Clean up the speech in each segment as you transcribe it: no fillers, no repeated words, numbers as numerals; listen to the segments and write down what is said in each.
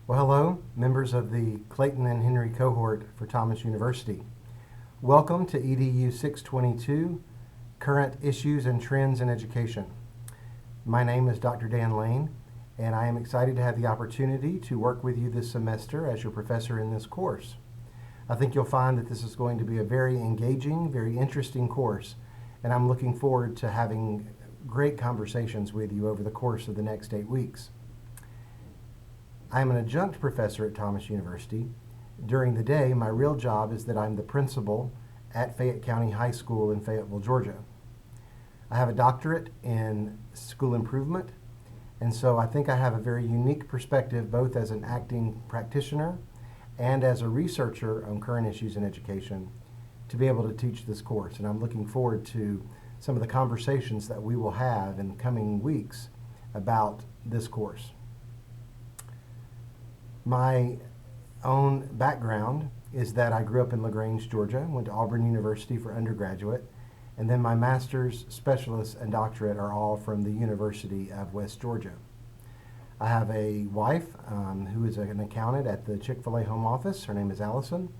Well, hello, members of the Clayton and Henry cohort for Thomas University. Welcome to EDU 622, Current Issues and Trends in Education. My name is Dr. Dan Lane, and I am excited to have the opportunity to work with you this semester as your professor in this course. I think you'll find that this is going to be a very engaging, very interesting course, and I'm looking forward to having great conversations with you over the course of the next 8 weeks. I am an adjunct professor at Thomas University. During the day, my real job is that I'm the principal at Fayette County High School in Fayetteville, Georgia. I have a doctorate in school improvement, and so I think I have a very unique perspective both as an acting practitioner and as a researcher on current issues in education to be able to teach this course. And I'm looking forward to some of the conversations that we will have in the coming weeks about this course. My own background is that I grew up in LaGrange, Georgia, went to Auburn University for undergraduate, and then my master's, specialist, and doctorate are all from the University of West Georgia. I have a wife who is an accountant at the Chick-fil-A home office. Her name is Allison,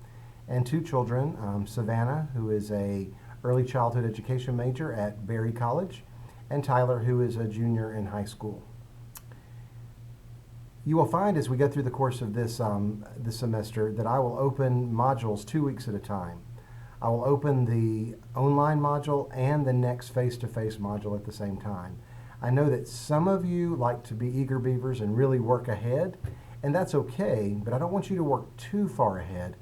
and 2 children, Savannah, who is a early childhood education major at Berry College, and Tyler, who is a junior in high school. You will find as we go through the course of this semester that I will open modules 2 weeks at a time. I will open the online module and the next face-to-face module at the same time. I know that some of you like to be eager beavers and really work ahead, and that's okay, but I don't want you to work too far ahead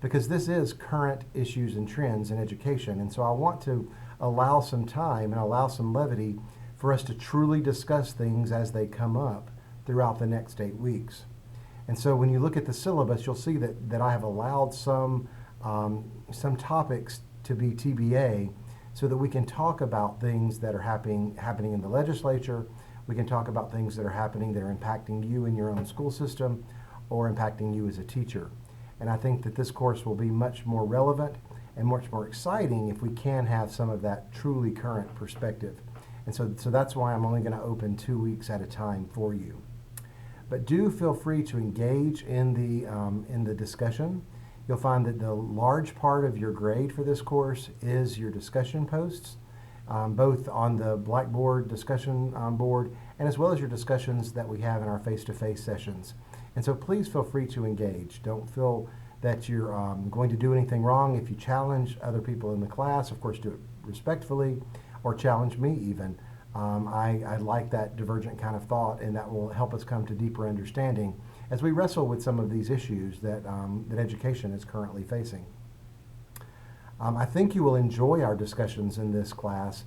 because this is current issues and trends in education, and so I want to allow some time and allow some levity for us to truly discuss things as they come up throughout the next 8 weeks. And so when you look at the syllabus, you'll see that I have allowed some topics to be TBA so that we can talk about things that are happening in the legislature. We can talk about things that are happening that are impacting you in your own school system or impacting you as a teacher. And I think that this course will be much more relevant and much more exciting if we can have some of that truly current perspective. And so that's why I'm only going to open 2 weeks at a time for you. But do feel free to engage in the discussion. You'll find that the large part of your grade for this course is your discussion posts, both on the Blackboard discussion board and as well as your discussions that we have in our face-to-face sessions. And so please feel free to engage. Don't feel that you're going to do anything wrong if you challenge other people in the class. Of course, do it respectfully, or challenge me even. I like that divergent kind of thought, and that will help us come to deeper understanding as we wrestle with some of these issues that education is currently facing. I think you will enjoy our discussions in this class.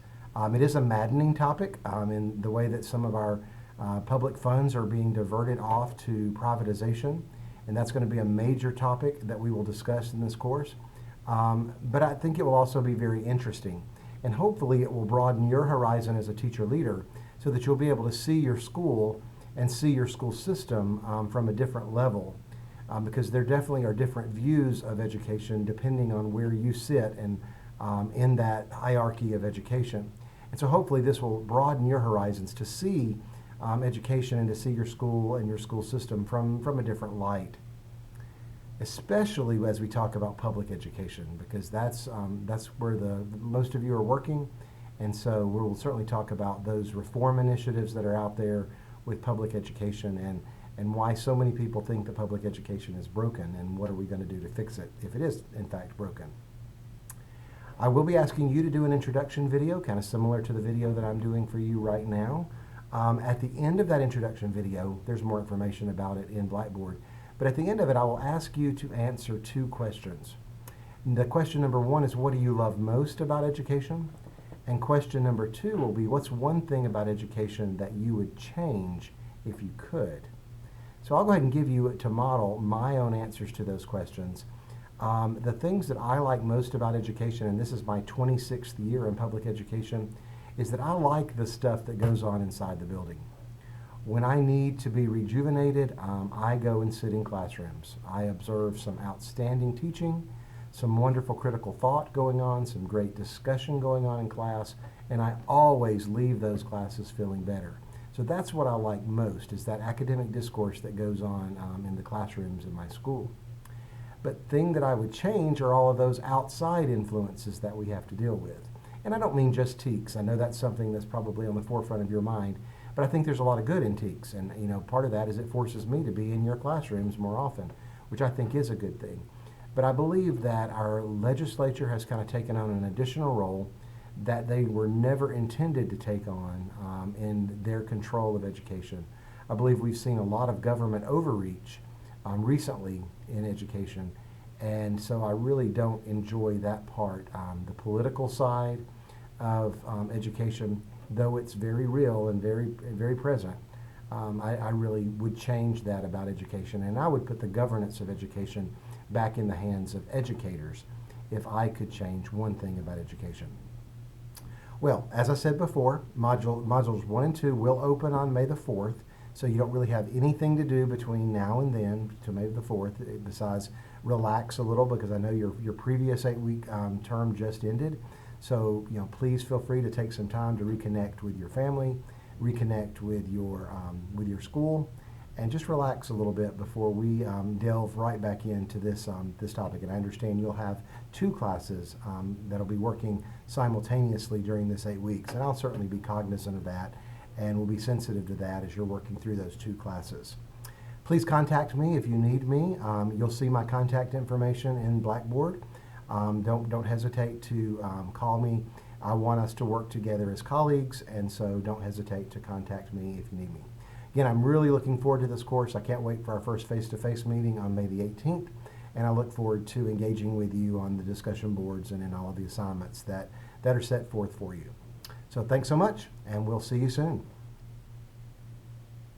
It is a maddening topic in the way that some of our public funds are being diverted off to privatization, and that's going to be a major topic that we will discuss in this course. But I think it will also be very interesting. And hopefully it will broaden your horizon as a teacher leader so that you'll be able to see your school and see your school system from a different level because there definitely are different views of education depending on where you sit and in that hierarchy of education. And so hopefully this will broaden your horizons to see education and to see your school and your school system from a different light, especially as we talk about public education, because that's where the most of you are working, and so we'll certainly talk about those reform initiatives that are out there with public education and why so many people think that public education is broken, and what are we going to do to fix it if it is in fact broken. I will be asking you to do an introduction video, kind of similar to the video that I'm doing for you right now. At the end of that introduction video, there's more information about it in Blackboard. But at the end of it, I will ask you to answer 2 questions. The question number 1 is, what do you love most about education? And question number 2 will be, what's one thing about education that you would change if you could? So I'll go ahead and give you to model my own answers to those questions. The things that I like most about education, and this is my 26th year in public education, is that I like the stuff that goes on inside the building. When I need to be rejuvenated, I go and sit in classrooms. I observe some outstanding teaching, some wonderful critical thought going on, some great discussion going on in class, and I always leave those classes feeling better. So that's what I like most, is that academic discourse that goes on in the classrooms in my school. But the thing that I would change are all of those outside influences that we have to deal with. And I don't mean just TEKS. I know that's something that's probably on the forefront of your mind, but I think there's a lot of good in TEKS. And part of that is it forces me to be in your classrooms more often, which I think is a good thing. But I believe that our legislature has kind of taken on an additional role that they were never intended to take on in their control of education. I believe we've seen a lot of government overreach recently in education, and so I really don't enjoy that part. The political side of education, though it's very real and very, very present, I really would change that about education, and I would put the governance of education back in the hands of educators if I could change one thing about education. Well, as I said before, modules 1 and 2 will open on May the 4th, so you don't really have anything to do between now and then to May the 4th besides relax a little, because I know your previous 8-week term just ended. So please feel free to take some time to reconnect with your family, reconnect with your school, and just relax a little bit before we delve right back into this topic. And I understand you'll have 2 classes that'll be working simultaneously during this 8 weeks, and I'll certainly be cognizant of that and will be sensitive to that as you're working through those 2 classes. Please contact me if you need me. You'll see my contact information in Blackboard. Don't hesitate to call me. I want us to work together as colleagues, and so don't hesitate to contact me if you need me. Again, I'm really looking forward to this course. I can't wait for our first face-to-face meeting on May the 18th, and I look forward to engaging with you on the discussion boards and in all of the assignments that are set forth for you. So thanks so much, and we'll see you soon.